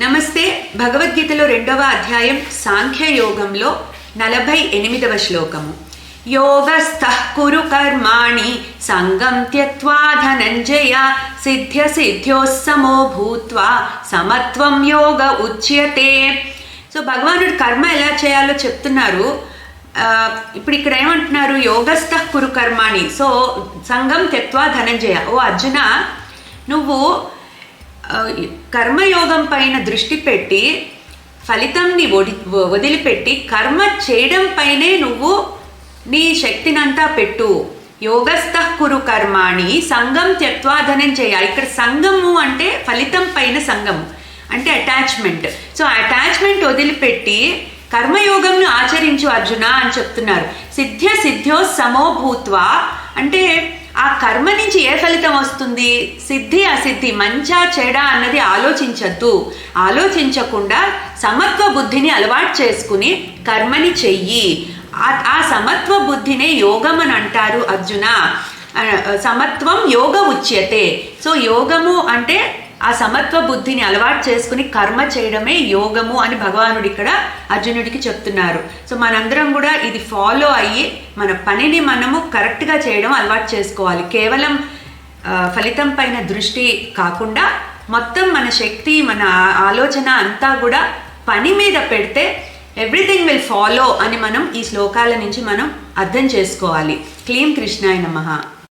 నమస్తే. భగవద్గీతలో 2వ అధ్యాయం సాంఖ్యయోగంలో 48వ శ్లోకము. యోగస్థః కురు కర్మాణి సంగం త్యక్త్వా ధనంజయ సిద్ధ్య సిద్ధ్యోః సమో భూత్వా సమత్వం యోగ ఉచ్యతే. సో భగవానుడు కర్మ ఎలా చేయాలో చెప్తున్నారు. ఇప్పుడు ఇక్కడ ఏమంటున్నారు? యోగస్థః కురు కర్మాణి. సో సంగం త్యక్త్వా ధనంజయ. ఓ అర్జున, నువ్వు కర్మయోగం పైన దృష్టి పెట్టి ఫలితంని వదిలిపెట్టి కర్మ చేయడం పైనే నువ్వు నీ శక్తినంతా పెట్టు. యోగస్థః కురు కర్మాణి సంగం త్యక్త్వా ధనంజయ. ఇక్కడ సంగము అంటే ఫలితం పైన సంగము అంటే అటాచ్మెంట్. సో అటాచ్మెంట్ వదిలిపెట్టి కర్మయోగంను ఆచరించు అర్జున అని చెప్తున్నారు. సిద్ధ్య సిద్ధ్యో సమో భూత్వా అంటే ఆ కర్మ నుంచి ఏ ఫలితం వస్తుంది? సిద్ధి అసిద్ధి, మంచా చెడా అన్నది ఆలోచించద్దు. ఆలోచించకుండా సమత్వ బుద్ధిని అలవాటు చేసుకుని కర్మని చెయ్యి. ఆ సమత్వ బుద్ధినే యోగం అని అంటారు అర్జున. సమత్వం యోగ ఉచ్యతే. సో యోగము అంటే ఆ సమత్వ బుద్ధిని అలవాటు చేసుకుని కర్మ చేయడమే యోగము అని భగవానుడు ఇక్కడ అర్జునుడికి చెప్తున్నారు. సో మనందరం కూడా ఇది ఫాలో అయ్యి మన పనిని మనము కరెక్ట్గా చేయడం అలవాటు చేసుకోవాలి. కేవలం ఫలితం పైన దృష్టి కాకుండా మొత్తం మన శక్తి, మన ఆలోచన అంతా కూడా పని మీద పెడితే ఎవ్రీథింగ్ విల్ ఫాలో అని మనం ఈ శ్లోకాల నుంచి మనం అర్థం చేసుకోవాలి. క్లీం కృష్ణాయ నమః.